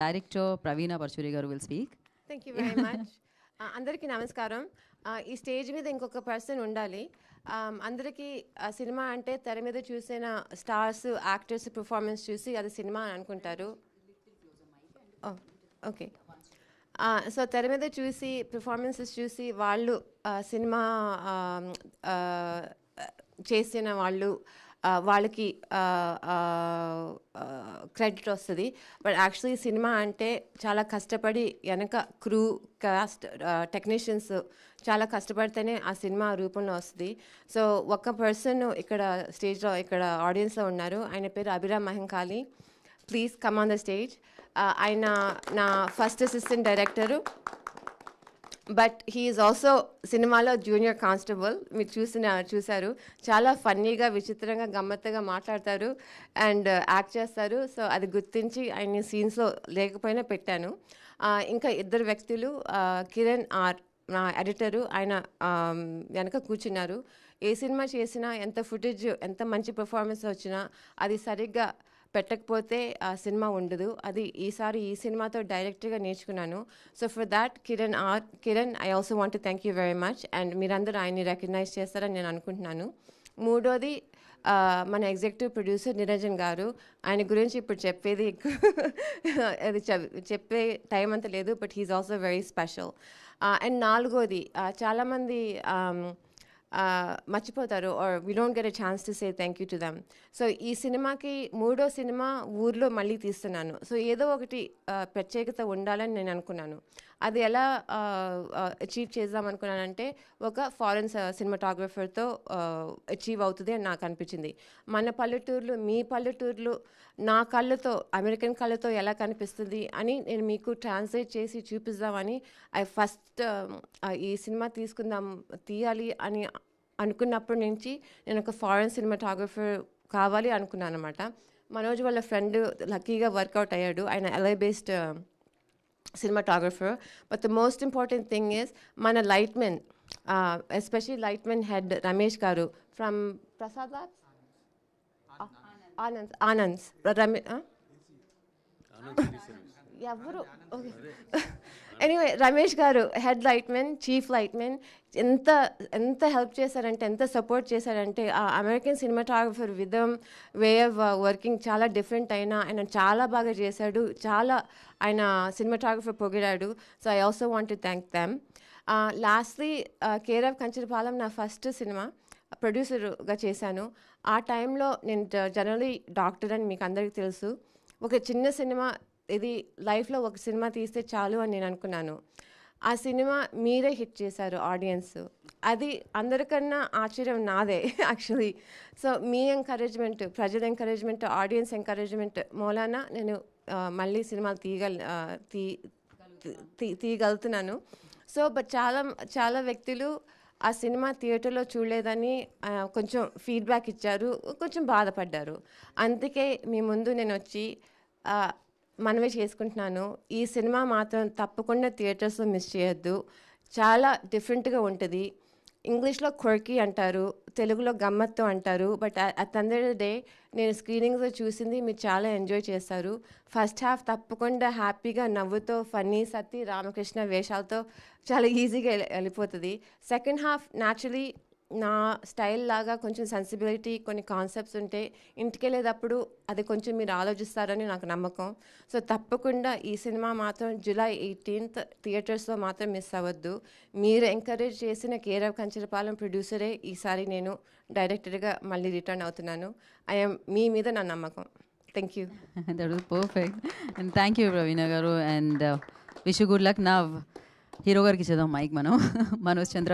Director Praveena Parchuri garu will speak. Thank you very much. అందరికీ నమస్కారం. ఈ stage మీద ఇంకొక పర్సన్ ఉండాలి. అందరికీ సినిమా అంటే తెర మీద చూసిన స్టార్స్ యాక్టర్స్ పర్ఫార్మెన్స్ చూసి అది సినిమా అని అనుకుంటారు. ఓకే. సో తెర మీద చూసి పర్ఫార్మెన్సెస్ చూసి వాళ్ళు సినిమా చేసిన వాళ్ళకి క్రెడిట్ వస్తుంది. బట్ యాక్చువల్లీ సినిమా అంటే చాలా కష్టపడి వెనక క్రూ కాస్ట్ టెక్నీషియన్స్ చాలా కష్టపడితేనే ఆ సినిమా రూపంలో వస్తుంది. సో ఒక పర్సన్ ఇక్కడ స్టేజ్లో ఇక్కడ ఆడియన్స్లో ఉన్నారు. ఆయన పేరు Abhiram Mahankali. Please come on the stage. ఆయన నా first assistant director. But he is also సినిమాలో జూనియర్ కానిస్టేబుల్. మీరు చూశారు. చాలా ఫన్నీగా విచిత్రంగా గమ్మత్తుగా మాట్లాడతారు అండ్ యాక్ట్ చేస్తారు. సో అది గుర్తించి ఆయన సీన్స్లో లేకపోయినా పెట్టాను. ఇంకా ఇద్దరు వ్యక్తులు, కిరణ్ ఆర్ నా ఎడిటరు, ఆయన వెనక కూర్చున్నారు. ఏ సినిమా చేసినా ఎంత ఫుటేజ్ ఎంత మంచి పెర్ఫార్మెన్స్ వచ్చినా అది సరిగ్గా పెట్టకపోతే ఆ సినిమా ఉండదు. అది ఈసారి ఈ సినిమాతో డైరెక్ట్గా నేర్చుకున్నాను. So for that Kiran I also want to thank you very much. And మీరందరూ ఆయన్ని రికగ్నైజ్ చేస్తారని నేను అనుకుంటున్నాను. మూడోది మన ఎగ్జిక్యూటివ్ ప్రొడ్యూసర్ నిరంజన్ గారు. ఆయన గురించి ఇప్పుడు చెప్పేది అది చెప్పే టైం అంత లేదు. But he's also very special. And నాలుగోది చాలామంది మర్చిపోతారు or we don't get a chance to say thank you to them. So ఈ సినిమాకి మూడో సినిమా ఊర్లో మళ్ళీ తీస్తున్నాను. సో ఏదో ఒకటి ప్రత్యేకత ఉండాలని నేను అనుకున్నాను. అది ఎలా అచీవ్ చేద్దాం అనుకున్నానంటే ఒక ఫారెన్ సినిమాటోగ్రఫర్తో అచీవ్ అవుతుంది అని నాకు అనిపించింది. మన పల్లెటూర్లు మీ పల్లెటూర్లు నా కళ్ళతో అమెరికన్ కళ్ళతో ఎలా కనిపిస్తుంది అని నేను మీకు ట్రాన్స్లేట్ చేసి చూపిద్దామని ఫస్ట్ ఈ సినిమా తీయాలి అని అనుకున్నప్పటి నుంచి నేను ఒక ఫారెన్ సినిమాటోగ్రఫర్ కావాలి అనుకున్నాను అనమాట. మనోజ్ వాళ్ళ ఫ్రెండ్ లక్కీగా వర్కౌట్ అయ్యాడు. ఆయన LA based cinematographer. But the most important thing is mana lightman, especially lightman head Ramesh garu from Prasad Labs, Anand's ఎవరు ఓకే ఎనీవే రమేష్ గారు హెడ్ లైట్మెన్, చీఫ్ లైట్మెన్ ఎంత హెల్ప్ చేశారంటే, ఎంత సపోర్ట్ చేశారంటే ఆ అమెరికన్ సినిమాటోగ్రఫర్ విధం వే ఆఫ్ వర్కింగ్ చాలా different అయినా ఆయన చాలా బాగా చేశాడు. చాలా ఆయన సినిమాటోగ్రఫర్ పొగిడాడు. So I also want to thank them. Lastly care of Kancharapalem నా ఫస్ట్ సినిమా ప్రొడ్యూసర్గా చేశాను. ఆ టైంలో నేను జనరలీ డాక్టర్ అని మీకు అందరికీ తెలుసు. ఒక చిన్న సినిమా ఇది లైఫ్లో ఒక సినిమా తీస్తే చాలు అని నేను అనుకున్నాను. ఆ సినిమా మీరే హిట్ చేశారు ఆడియన్స్. అది అందరికన్నా ఆశ్చర్యం నాదే యాక్చువల్లీ. సో మీ ఎంకరేజ్మెంట్, ప్రజల ఎంకరేజ్మెంట్, ఆడియన్స్ ఎంకరేజ్మెంట్ మూలాన నేను మళ్ళీ సినిమాలు తీయగలుగుతున్నాను. సో బట్ చాలా వ్యక్తులు ఆ సినిమా థియేటర్లో చూడలేదని కొంచెం ఫీడ్బ్యాక్ ఇచ్చారు, కొంచెం బాధపడ్డారు. అందుకే మీ ముందు నేను వచ్చి మనమే చేసుకుంటున్నాను. ఈ సినిమా మాత్రం తప్పకుండా థియేటర్స్లో మిస్ చేయొద్దు. చాలా డిఫరెంట్గా ఉంటుంది. ఇంగ్లీష్లో క్వర్కీ అంటారు, తెలుగులో గమ్మత్తు అంటారు. But at the end of the day నేను స్క్రీనింగ్స్లో చూసింది మీరు చాలా ఎంజాయ్ చేస్తారు. ఫస్ట్ హాఫ్ తప్పకుండా హ్యాపీగా నవ్వుతో ఫన్నీ సత్తి రామకృష్ణ వేషాలతో చాలా ఈజీగా వెళ్ళిపోతుంది. సెకండ్ హాఫ్ న్యాచురలీ నా స్టైల్ లాగా కొంచెం సెన్సిబిలిటీ, కొన్ని కాన్సెప్ట్స్ ఉంటే ఇంటికి వెళ్ళేటప్పుడు అది కొంచెం మీరు ఆలోచిస్తారని నాకు నమ్మకం. సో తప్పకుండా ఈ సినిమా మాత్రం July 18th థియేటర్స్లో మాత్రం మిస్ అవ్వద్దు. మీరు ఎంకరేజ్ చేసిన కేర్ ఆఫ్ కంచరపాలెం ప్రొడ్యూసరే ఈసారి నేను డైరెక్టర్గా మళ్ళీ రిటర్న్ అవుతున్నాను. మీ మీద నా నమ్మకం. Thank you. That was perfect. And thank you Praveena garu and wish you good luck. Now hero గారికి ఇచ్చేద్దాం మైక్ మనం. మనోజ్ చంద్ర